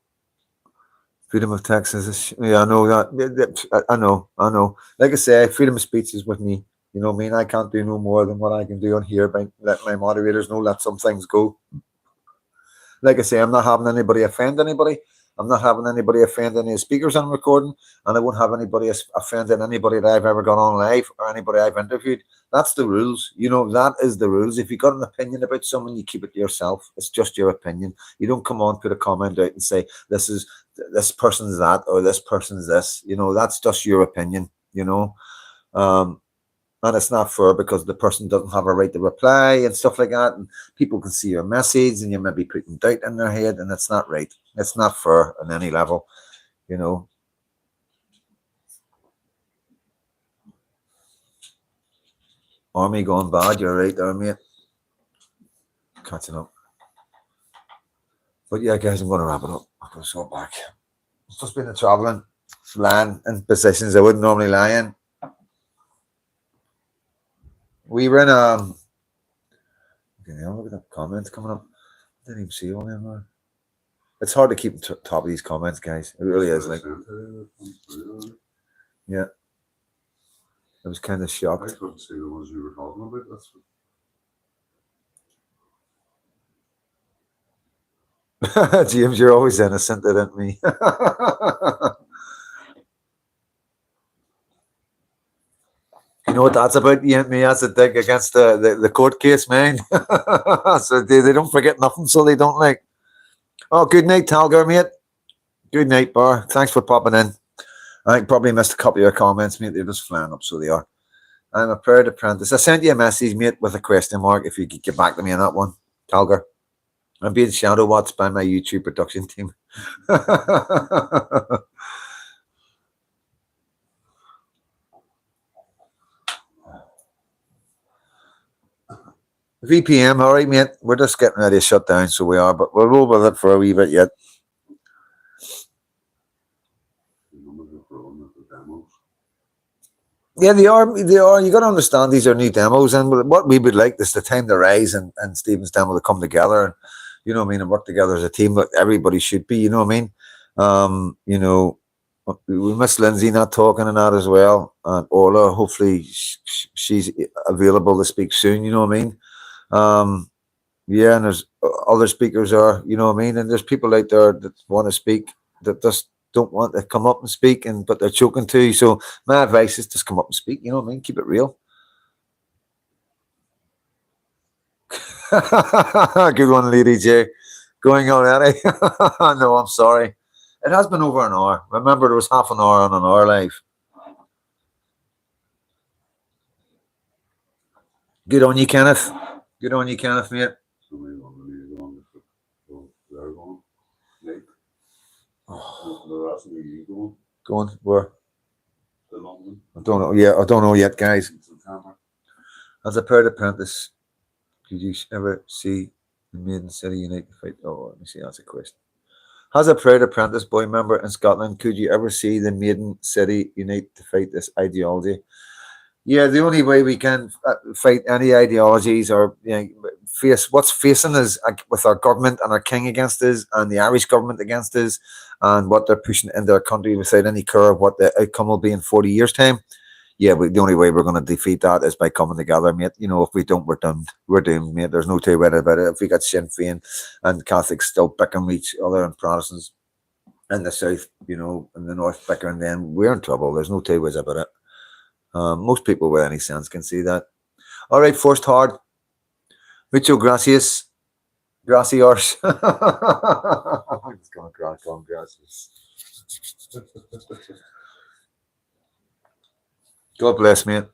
[SPEAKER 1] Freedom of text is, yeah, I know that. I know. Like I say, freedom of speech is with me. You know what I mean? I can't do no more than what I can do on here by let my moderators know, let some things go. Like I say, I'm not having anybody offend anybody. I'm not having anybody offend any speakers I'm recording, and I won't have anybody offending anybody that I've ever gone on live or anybody I've interviewed. That's the rules. You know, that is the rules. If you've got an opinion about someone, you keep it to yourself. It's just your opinion. You don't come on, put a comment out and say, this person's that or this person's this. You know, that's just your opinion, you know. And it's not fair because the person doesn't have a right to reply and stuff like that. And people can see your message and you may be putting doubt in their head, and it's not right. It's not fair on any level, you know. Army gone bad, you're right there, mate. Catching up. But yeah, guys, I'm going to wrap it up. I'm going to go back. It's just been a traveling, lying in positions I wouldn't normally lie in. We were in Look at the comments coming up. I didn't even see one anymore. It's hard to keep top of these comments, guys. It really is. Like, yeah, I was kind of
[SPEAKER 2] I
[SPEAKER 1] shocked.
[SPEAKER 2] couldn't see the ones you were talking about. That's what...
[SPEAKER 1] James, you're always innocent, isn't me? You know what that's about? You and me, that's a dig against the court case, man. So they don't forget nothing, so they don't like. Oh, good night, Talgar, mate. Good night, Bar. Thanks for popping in. I probably missed a couple of your comments, mate. They're just flying up, so they are. I'm a proud apprentice. I sent you a message, mate, with a question mark. If you could get back to me on that one, Talgar. I'm being shadow watched by my YouTube production team. VPM, all right, mate. We're just getting ready to shut down, so we are, but we'll roll with it for a wee bit yet. Yeah, they are. They are. You got to understand these are new demos, and what we would like is the time to rise and Stephen's demo to come together, and you know what I mean, and work together as a team. But everybody should be, you know what I mean. You know, we miss Lindsay not talking and that as well, and Orla. Hopefully, she's available to speak soon. You know what I mean. Yeah, and there's other speakers are, you know what I mean, and there's people out there that want to speak that just don't want to come up and speak, and but they're choking too. So my advice is just come up and speak. You know what I mean? Keep it real. Good one, Lady J. Going already? No, I'm sorry. It has been over an hour. Remember, there was half an hour on an hour live. Good on you, Kenneth. Good on you, Kenneth, mate.
[SPEAKER 2] Somebody on the news on if they're going. Like, the rest of the going.
[SPEAKER 1] Going where?
[SPEAKER 2] To London.
[SPEAKER 1] I don't know. Yeah, I don't know yet, guys.
[SPEAKER 2] In September.
[SPEAKER 1] As a proud apprentice, did you ever see the Maiden City United fight? Oh, let me see. That's a question. As a proud apprentice boy member in Scotland, could you ever see the Maiden City unite to fight this ideology? Yeah, the only way we can fight any ideologies or face what's facing us with our government and our king against us and the Irish government against us and what they're pushing into our country without any care of what the outcome will be in 40 years' time. Yeah, but the only way we're going to defeat that is by coming together, mate. You know, if we don't, we're doomed. We're doomed, mate. There's no two ways about it. If we got Sinn Féin and Catholics still bickering with each other and Protestants in the south, you know, in the north bickering, then we're in trouble. There's no two ways about it. Most people with any sense can see that. All right, first hard. Mucho gracias. Gracias. I'm just going to crack on gracias. God bless, mate.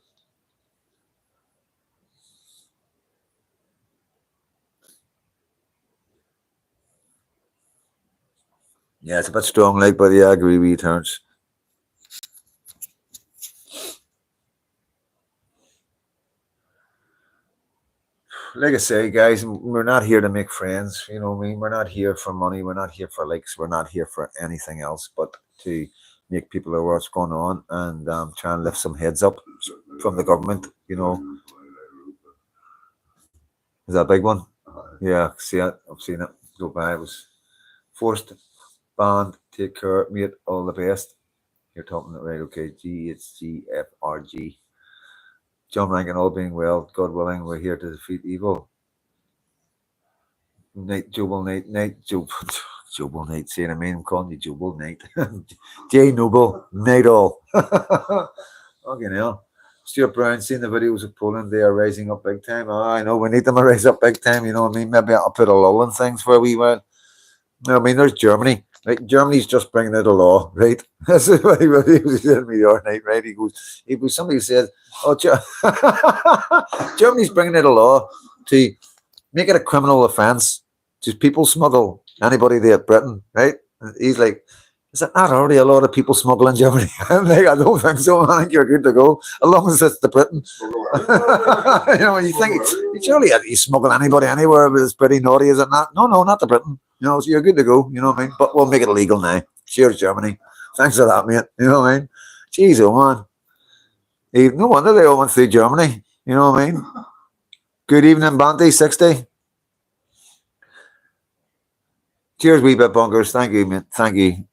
[SPEAKER 1] Yeah, it's a bit strong, like, but yeah, I agree with you, Terence. Like I say, guys, we're not here to make friends. You know what I mean? We're not here for money. We're not here for likes. We're not here for anything else but to make people aware what's going on and try and lift some heads up from the government. You know, is that a big one? Yeah, see it. I've seen it go by. It was forced band. Take care, mate. All the best. You're talking right. Okay, GHGFRG. John Rankin, all being well, God willing, we're here to defeat evil. Night, Jubal Night, Jubal Night, saying I mean, I'm calling you Jubal Night. J Noble, Night All. Okay, now. Stuart Brown, seeing the videos of Poland, they are rising up big time. Oh, I know, we need them to rise up big time, you know what I mean? Maybe I'll put a lull in things for a wee while. No, I mean, there's Germany. Like, Germany's just bringing out a law, right? This is what he was telling me the other night, right? He goes, somebody said, oh, Germany's bringing out a law to make it a criminal offence to people smuggle anybody there at Britain, right? And he's like, is that not already a lot of people smuggle in Germany? I'm like, I don't think so. I think you're good to go, as long as it's the Britain. You know, you think, surely you smuggle anybody anywhere, but it's pretty naughty, is it not? No, not the Britain. You know, so you're good to go, you know what I mean? But we'll make it illegal now. Cheers, Germany. Thanks for that, mate. You know what I mean? Jeez, oh man. No wonder they all went through Germany. You know what I mean? Good evening, Banty 60. Cheers, wee bit bunkers. Thank you, mate. Thank you.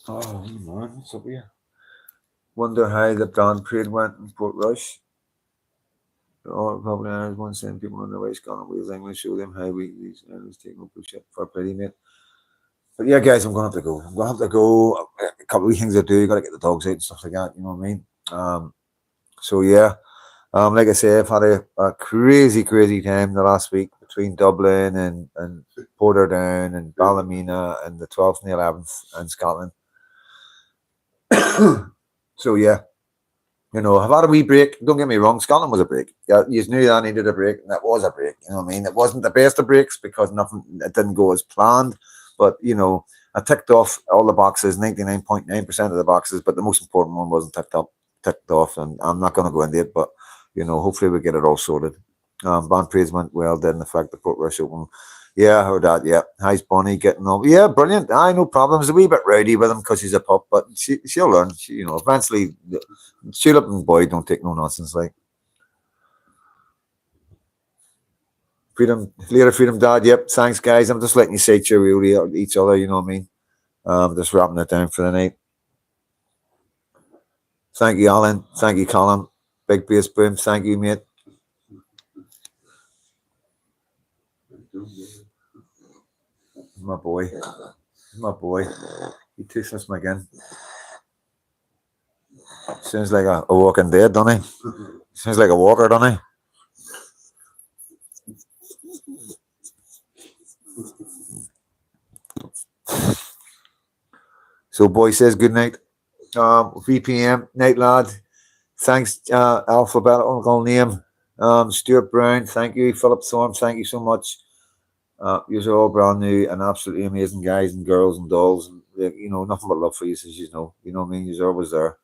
[SPEAKER 1] Oh man, what's up here? Wonder how the Grand Parade went in Port Rush. All probably Irish one send people on the way gone away. I'm going to show them how we these Irish take up shit for pity, mate. But yeah, guys, I'm gonna have to go. I'm gonna have to go. A couple of things to do. Got to get the dogs out and stuff like that. You know what I mean? So yeah. Like I say, I've had a crazy, crazy time the last week between Dublin and Portadown and Ballymena and the 12th and the 11th and Scotland. So yeah, you know, I've had a wee break. Don't get me wrong, Scotland was a break. Yeah, you knew I needed a break, and that was a break. You know what I mean? It wasn't the best of breaks because nothing, it didn't go as planned. But you know, I ticked off all the boxes, 99.9% of the boxes, but the most important one wasn't ticked off, and I'm not going to go into it. But you know, hopefully we get it all sorted. Band praise went well, didn't affect the Port Rush Open. Yeah, I heard that. Yeah, how's Bonnie getting on? Yeah, brilliant. I no problems. A wee bit rowdy with him because he's a pup, but she'll learn. She, you know, eventually, Tulip and Boy don't take no nonsense. Like Freedom, later, Freedom Dad. Yep, thanks, guys. I'm just letting you say cheerio to each other. You know what I mean? Just wrapping it down for the night. Thank you, Alan. Thank you, Colin. Big bass boom. Thank you, mate. My boy. My boy. He toothless me again. Sounds like a walking dead, doesn't he? Sounds like a walker, doesn't he? So, boy says good night. VPM, night lad. Thanks, alphabetical name. Stuart Brown, thank you. Philip Thorne, thank you so much. You're all brand new and absolutely amazing guys and girls and dolls. And, you know, nothing but love for you, as you know. You know what I mean? You're always there.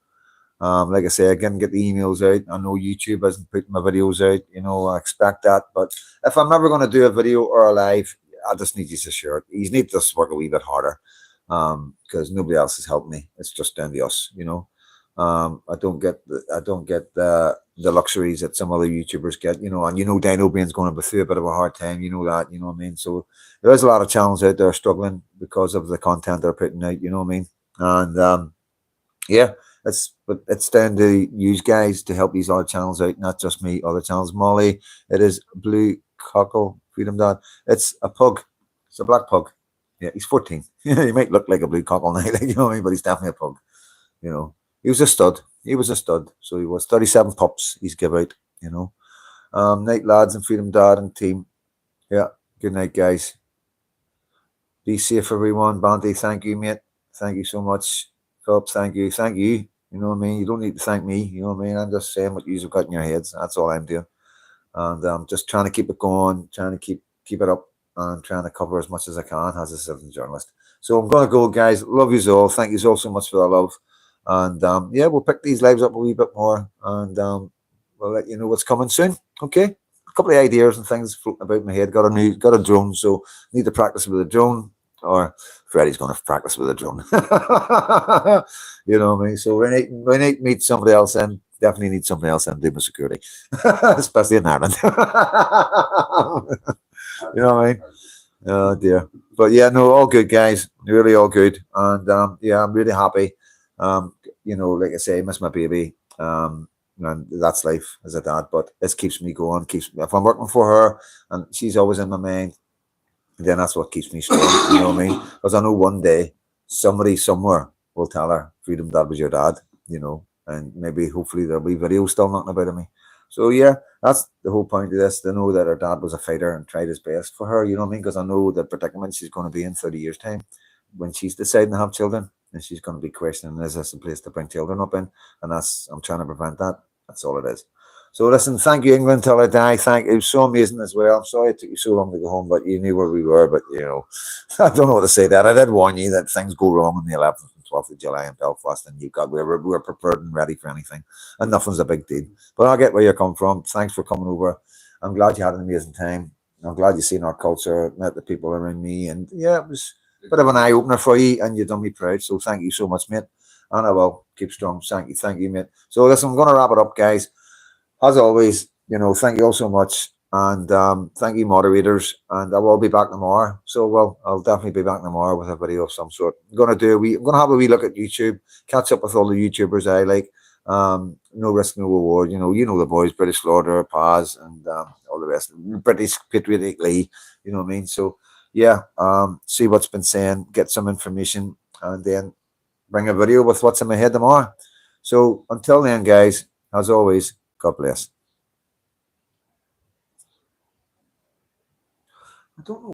[SPEAKER 1] Like I say, I can get the emails out. I know YouTube hasn't put my videos out. You know, I expect that. But if I'm ever going to do a video or a live, I just need you to share it. You need to just work a wee bit harder because nobody else has helped me. It's just down to us, you know. I don't get the luxuries that some other YouTubers get, you know. And you know, Dino Bean's going to through a bit of a hard time. You know that, you know what I mean. So there is a lot of channels out there struggling because of the content they're putting out. You know what I mean. And yeah, it's down to you guys to help these other channels out, not just me. Other channels, Molly. It is Blue Cockle Freedom Dad. It's a pug. It's a black pug. Yeah, he's 14. He might look like a blue cockle now, like, you know what I mean, but he's definitely a pug. You know, he was a stud. He was a stud. So he was 37 pups. He's give out. You know, night lads and Freedom Dad and team. Yeah, good night, guys. Be safe, everyone. Bandy, thank you, mate. Thank you so much. Philip, thank you. Thank you. You know what I mean? You don't need to thank me. You know what I mean? I'm just saying what you've got in your heads. That's all I'm doing. And I'm just trying to keep it going, trying to keep it up and trying to cover as much as I can as a citizen journalist. So I'm going to go, guys. Love you all. Thank you all so much for the love. And yeah, we'll pick these lives up a wee bit more and we'll let you know what's coming soon. Okay? A couple of ideas and things floating about my head. Got a drone, so need to practice with a drone. Or Freddie's going to practice with a drone. You know what I mean? So when I meet somebody else in, definitely need somebody else in doing my security, especially in Ireland. You know what I mean? Oh dear. But yeah, no, all good, guys. Really all good. And yeah, I'm really happy. You know, like I say, I miss my baby. And that's life as a dad. But this keeps me going. If I'm working for her and she's always in my mind, then that's what keeps me strong. You know what I mean? Because I know one day somebody somewhere will tell her, Freedom Dad was your dad, you know, and maybe hopefully there'll be videos still knocking about me. So yeah, that's the whole point of this, to know that her dad was a fighter and tried his best for her, you know what I mean? Because I know the predicament she's going to be in 30 years' time when she's deciding to have children, and she's going to be questioning, is this a place to bring children up in? And I'm trying to prevent that. That's all it is. So listen, thank you, England, till I die. It was so amazing as well. I'm sorry it took you so long to go home, but you knew where we were. But you know, I don't know what to say. That I did warn you that things go wrong on the 11th and 12th of July in Belfast, and we were prepared and ready for anything, and nothing's a big deal. But I get where you're coming from. Thanks for coming over. I'm glad you had an amazing time. I'm glad you seen our culture, met the people around me, and yeah, bit of an eye opener for you, and you've done me proud. So thank you so much, mate. And I will keep strong. Thank you, mate. So listen, I'm going to wrap it up, guys. As always, thank you all so much, and thank you, moderators. And I will be back tomorrow. So well, I'll definitely be back tomorrow with a video of some sort. I'm going to I'm going to have a wee look at YouTube, catch up with all the YouTubers I like. No risk, no reward. The boys, British Slaughter, Paz, and all the rest. British Patriotic Lee. You know what I mean? So yeah, see what's been saying, get some information, and then bring a video with what's in my head tomorrow. So until then, guys, as always, God bless. I don't know.